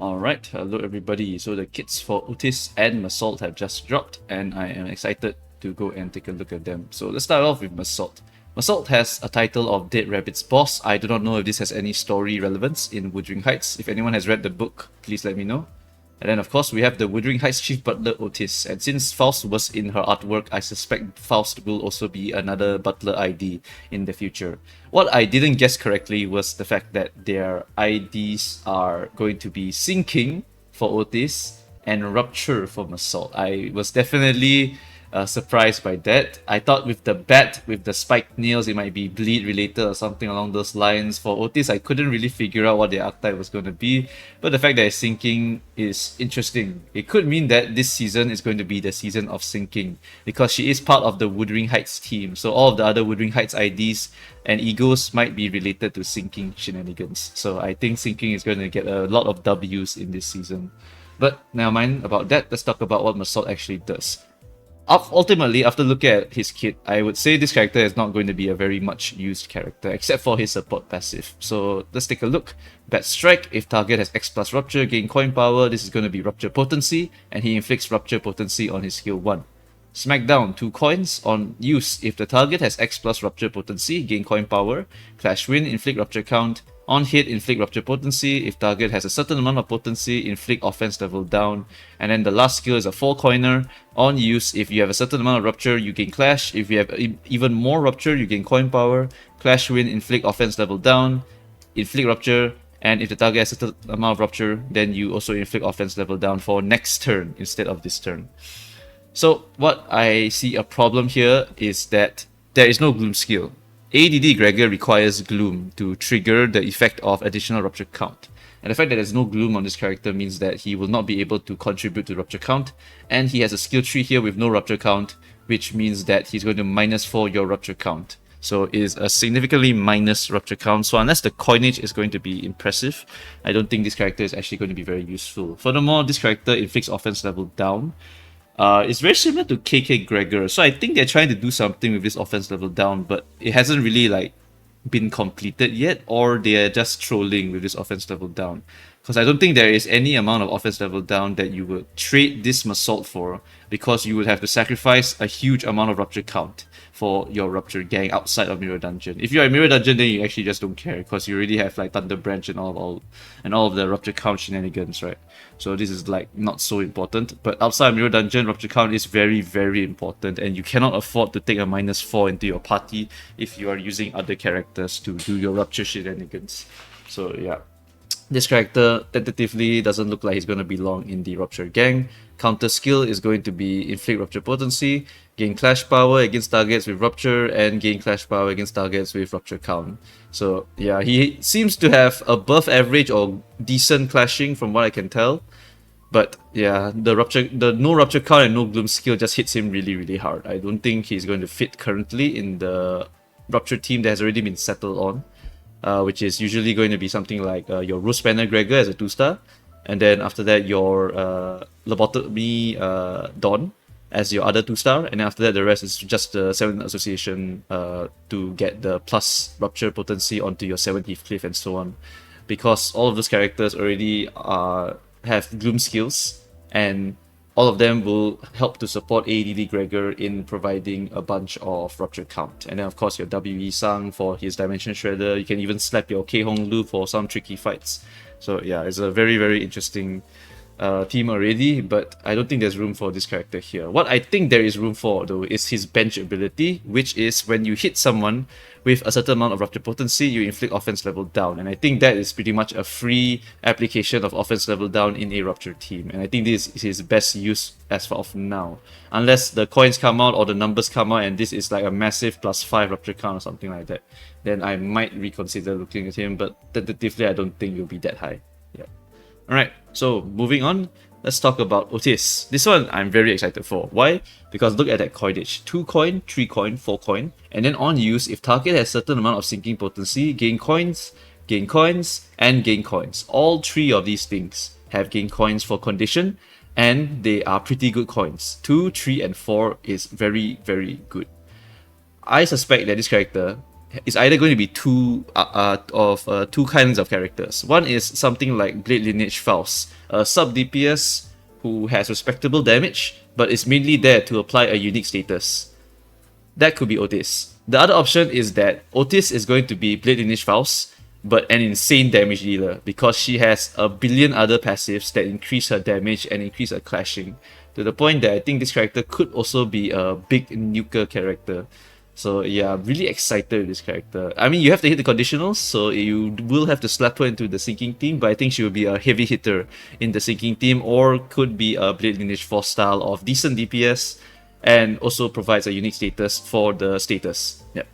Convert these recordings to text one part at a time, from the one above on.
Alright, hello everybody. So the kits for Outis and Meursault have just dropped, and I am excited to go and take a look at them. So let's start off with Meursault. Meursault has a title of Dead Rabbit's boss. I do not know if this has any story relevance in Wuthering Heights. If anyone has read the book, please let me know. And then of course we have the Wuthering Heights Chief Butler Outis, and since Faust was in her artwork, I suspect Faust will also be another Butler ID in the future. What I didn't guess correctly was the fact that their IDs are going to be Sinking for Outis and Rupture for Meursault. I was definitely surprised by that. I thought with the bat, with the spiked nails, it might be bleed related or something along those lines. For Outis, I couldn't really figure out what the archetype was going to be, but the fact that it's sinking is interesting. It could mean that this season is going to be the season of sinking, because she is part of the Wuthering Heights team, so all of the other Wuthering Heights IDs and egos might be related to sinking shenanigans. So I think sinking is going to get a lot of W's in this season. But never mind about that, let's talk about what Meursault actually does. Ultimately, after looking at his kit, I would say this character is not going to be a very much used character, except for his support passive. So let's take a look. Bat Strike, if target has X plus Rupture, gain coin power, this is going to be Rupture Potency, and he inflicts Rupture Potency on his skill 1. Smackdown, 2 coins, on use, if the target has X plus Rupture Potency, gain coin power, Clash Win, inflict Rupture count, on hit, inflict Rupture Potency. If target has a certain amount of potency, inflict offense level down. And then the last skill is a 4-coiner. On use, if you have a certain amount of Rupture, you gain Clash. If you have even more Rupture, you gain coin power. Clash Win, inflict offense level down. Inflict Rupture. And if the target has a certain amount of Rupture, then you also inflict offense level down for next turn instead of this turn. So what I see a problem here is that there is no Gloom skill. ADD Gregor requires Gloom to trigger the effect of additional Rupture count. And the fact that there's no Gloom on this character means that he will not be able to contribute to Rupture count, and he has a skill tree here with no Rupture count, which means that he's going to -4 your Rupture count. So it is a significantly minus Rupture count, so unless the coinage is going to be impressive, I don't think this character is actually going to be very useful. Furthermore, this character inflicts offense level down. It's very similar to KK Gregor, so I think they're trying to do something with this offense level down, but it hasn't really been completed yet, or they're just trolling with this offense level down. Because I don't think there is any amount of offense level down that you would trade this Meursault for, because you would have to sacrifice a huge amount of Rupture count for your Rupture gang outside of Mirror Dungeon. If you're at Mirror Dungeon, then you actually just don't care, because you already have Thunder Branch and all of the Rupture count shenanigans, right? So this is not so important. But outside of Mirror Dungeon, Rupture count is very, very important, and you cannot afford to take a -4 into your party if you are using other characters to do your Rupture shenanigans. So yeah. This character tentatively doesn't look like he's going to belong in the Rupture gang. Counter skill is going to be inflict Rupture Potency, gain Clash Power against targets with Rupture, and gain Clash Power against targets with Rupture count. So yeah, he seems to have above average or decent clashing from what I can tell. But yeah, the no Rupture count and no Gloom skill just hits him really, really hard. I don't think he's going to fit currently in the Rupture team that has already been settled on. Which is usually going to be something like your Rose Banner Gregor as a 2-star, and then after that your Lobotomy Dawn as your other 2-star, and then after that the rest is just the 7th Association to get the plus Rupture Potency onto your 7th Heathcliff and so on, because all of those characters already have Gloom skills, and all of them will help to support ADD Gregor in providing a bunch of Rupture count. And then of course your WE Sang for his Dimension Shredder. You can even slap your K Hong Lu for some tricky fights. So yeah, it's a very, very interesting team already, but I don't think there's room for this character here. What I think there is room for though is his bench ability, which is when you hit someone with a certain amount of Rupture Potency, you inflict offense level down. And I think that is pretty much a free application of offense level down in a Rupture team. And I think this is his best use as of now. Unless the coins come out or the numbers come out and this is like a massive +5 Rupture count or something like that, then I might reconsider looking at him, but tentatively I don't think it'll be that high. Yeah. Alright, so moving on, let's talk about Outis. This one I'm very excited for. Why? Because look at that coinage. 2 coin, 3 coin, 4 coin. And then on use, if target has certain amount of sinking potency, gain coins, and gain coins. All 3 of these things have gain coins for condition, and they are pretty good coins. 2, 3, and 4 is very, very good. I suspect that this character is either going to be two kinds of characters. One is something like Blade Lineage Faust, a sub DPS who has respectable damage, but is mainly there to apply a unique status. That could be Outis. The other option is that Outis is going to be Blade Lineage Faust, but an insane damage dealer, because she has a billion other passives that increase her damage and increase her clashing, to the point that I think this character could also be a big nuker character. So yeah, I'm really excited with this character. I mean, you have to hit the conditionals, so you will have to slap her into the sinking team, but I think she will be a heavy hitter in the sinking team, or could be a Blade Lineage Force style of decent DPS, and also provides a unique status for the status. Yep.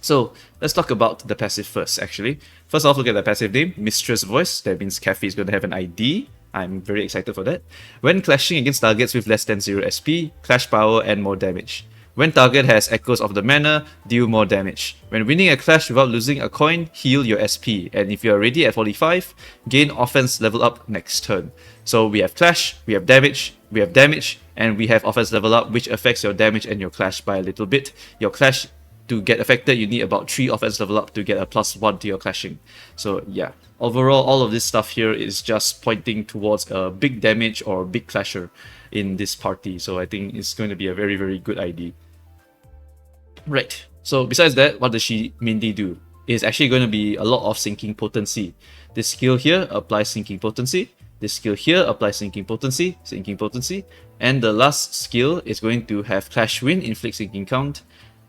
So let's talk about the passive first, actually. First off, look at the passive name, Mistress Voice. That means Cafe is going to have an ID. I'm very excited for that. When clashing against targets with less than 0 SP, clash power and more damage. When target has echoes of the mana, deal more damage. When winning a clash without losing a coin, heal your SP. And if you're already at 45, gain offense level up next turn. So we have clash, we have damage, and we have offense level up, which affects your damage and your clash by a little bit. Your clash, to get affected, you need about 3 offense level up to get a +1 to your clashing. So yeah, overall, all of this stuff here is just pointing towards a big damage or a big clasher in this party. So I think it's going to be a very, very good idea. Right, so besides that, what does she mainly do? It's actually going to be a lot of sinking potency. This skill here applies sinking potency. This skill here applies sinking potency, and the last skill is going to have Clash Wind, inflict sinking count,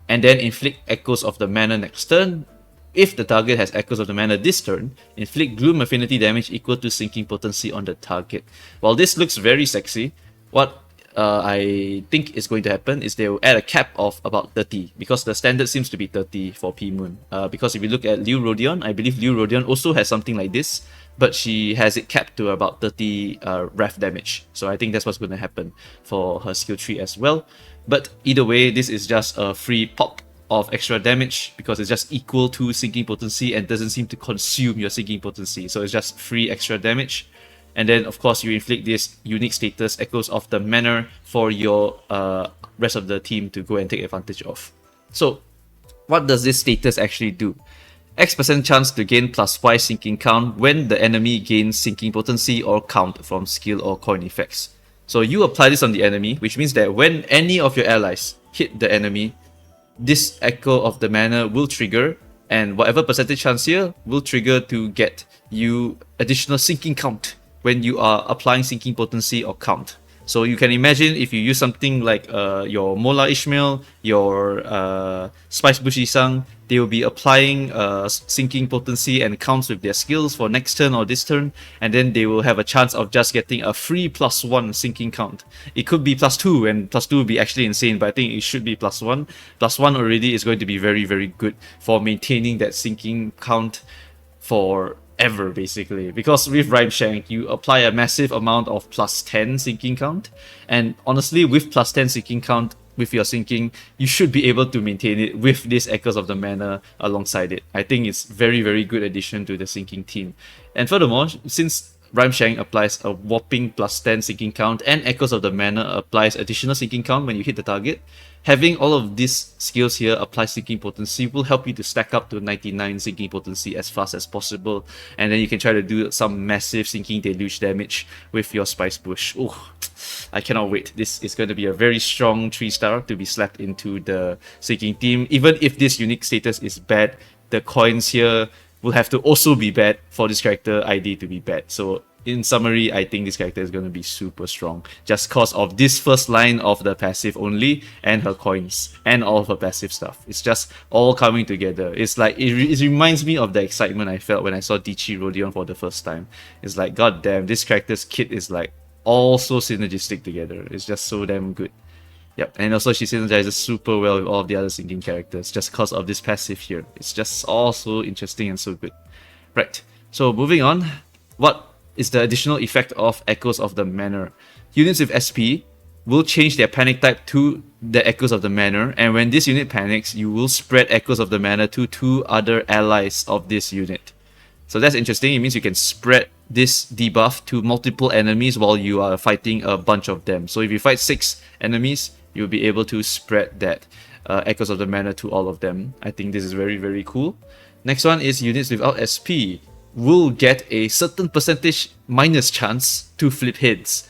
and then inflict echoes of the mana next turn. If the target has echoes of the mana this turn, inflict gloom affinity damage equal to sinking potency on the target. While this looks very sexy, what I think is going to happen is they will add a cap of about 30, because the standard seems to be 30 for P-Moon. Because if you look at Liu Rodion, I believe Liu Rodion also has something like this, but she has it capped to about 30 ref damage. So I think that's what's going to happen for her skill tree as well. But either way, this is just a free pop of extra damage, because it's just equal to sinking potency and doesn't seem to consume your sinking potency. So it's just free extra damage. And then, of course, you inflict this unique status, Echoes of the Manor, for your rest of the team to go and take advantage of. So, what does this status actually do? X% chance to gain +Y sinking count when the enemy gains sinking potency or count from skill or coin effects. So you apply this on the enemy, which means that when any of your allies hit the enemy, this Echo of the Manor will trigger, and whatever percentage chance here will trigger to get you additional sinking count when you are applying sinking potency or count. So you can imagine if you use something like your Mola Ishmael, your Spice Bush Isang, they will be applying sinking potency and counts with their skills for next turn or this turn, and then they will have a chance of just getting a free +1 sinking count. It could be +2, and +2 would be actually insane, but I think it should be +1. +1 already is going to be very, very good for maintaining that sinking count for ever, basically, because with Rhyme Shank you apply a massive amount of +10 sinking count, and honestly with +10 sinking count with your sinking, you should be able to maintain it with this Echoes of the Manor alongside it. I think it's very, very good addition to the sinking team. And furthermore, since Rhyme Shank applies a whopping +10 sinking count and Echoes of the Manor applies additional sinking count when you hit the target, having all of these skills here apply sinking potency will help you to stack up to 99 sinking potency as fast as possible, and then you can try to do some massive sinking deluge damage with your Spice Bush. Oh, I cannot wait. This is going to be a very strong 3-star to be slapped into the sinking team. Even if this unique status is bad, the coins here will have to also be bad for this character ID to be bad. So in summary, I think this character is going to be super strong just because of this first line of the passive only, and her coins and all of her passive stuff. It's just all coming together. It's like it reminds me of the excitement I felt when I saw Dichi Rodion for the first time. It's like, god damn, this character's kit is like all so synergistic together. It's just so damn good. Yep, and also she synergizes super well with all of the other sinking characters just because of this passive here. It's just all so interesting and so good. Right, so moving on. What is the additional effect of Echoes of the Manor? Units with SP will change their panic type to the Echoes of the Manor, and when this unit panics, you will spread Echoes of the Manor to 2 other allies of this unit. So that's interesting. It means you can spread this debuff to multiple enemies while you are fighting a bunch of them. So if you fight 6 enemies, you'll be able to spread that Echoes of the Manor to all of them. I think this is very, very cool. Next one is units without SP will get a certain percentage minus chance to flip heads.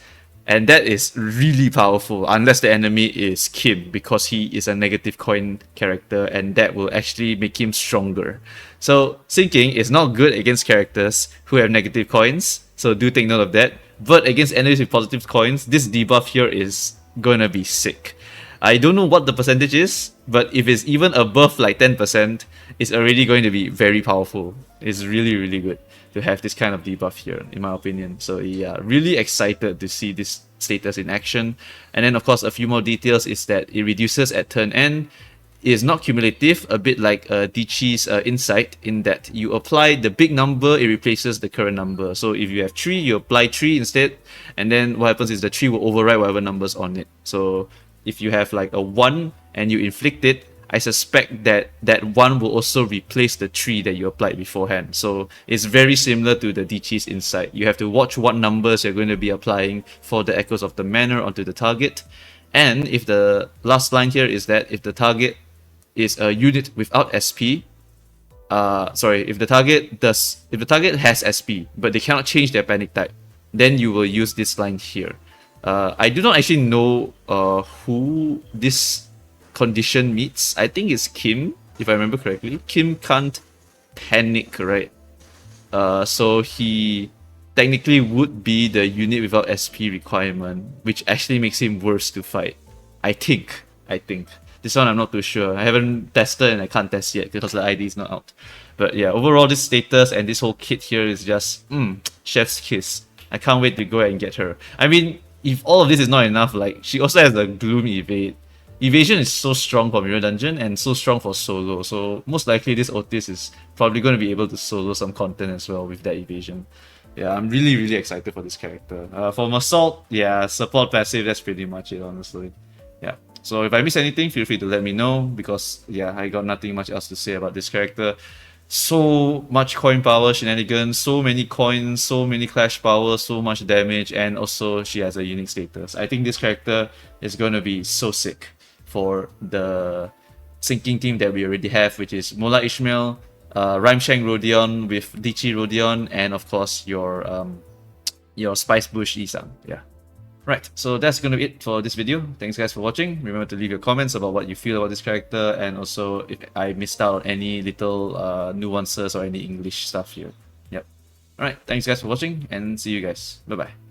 And that is really powerful, unless the enemy is Kim, because he is a negative coin character, and that will actually make him stronger. So sinking is not good against characters who have negative coins, so do take note of that. But against enemies with positive coins, this debuff here is gonna be sick. I don't know what the percentage is, but if it's even above like 10%, it's already going to be very powerful. It's really, really good to have this kind of debuff here, in my opinion. So yeah, really excited to see this status in action. And then of course, a few more details is that it reduces at turn end. It is not cumulative, a bit like Dichi's Insight, in that you apply the big number, it replaces the current number. So if you have 3, you apply 3 instead, and then what happens is the 3 will override whatever numbers on it. So if you have like a 1 and you inflict it, I suspect that that 1 will also replace the 3 that you applied beforehand. So it's very similar to the Dichi's Insight. You have to watch what numbers you're going to be applying for the Echoes of the Manor onto the target. And if the last line here is that if the target is a unit without SP, if the target has SP but they cannot change their panic type, then you will use this line here. I do not actually know who this condition meets. I think it's Kim, if I remember correctly. Kim can't panic, right? So he technically would be the unit without SP requirement, which actually makes him worse to fight. I think. This one I'm not too sure. I haven't tested and I can't test yet because the ID is not out. But yeah, overall this status and this whole kit here is just chef's kiss. I can't wait to go and get her. I mean, if all of this is not enough, like, she also has the Gloom Evade. Evasion is so strong for Mirror Dungeon and so strong for solo, so most likely this Outis is probably going to be able to solo some content as well with that evasion. Yeah, I'm really, really excited for this character. For Meursault, yeah, support passive, that's pretty much it, honestly. Yeah. So if I miss anything, feel free to let me know, because yeah, I got nothing much else to say about this character. So much coin power shenanigans, so many coins, so many clash power, so much damage, and also she has a unique status. I think this character is going to be so sick for the sinking team that we already have, which is Mola Ishmael, Rhymeshank Rodion with Dichi Rodion, and of course your Spice Bush Isang. Yeah. Right, so that's going to be it for this video. Thanks guys for watching. Remember to leave your comments about what you feel about this character, and also if I missed out on any little nuances or any English stuff here. Yep. Alright, thanks guys for watching, and see you guys. Bye bye.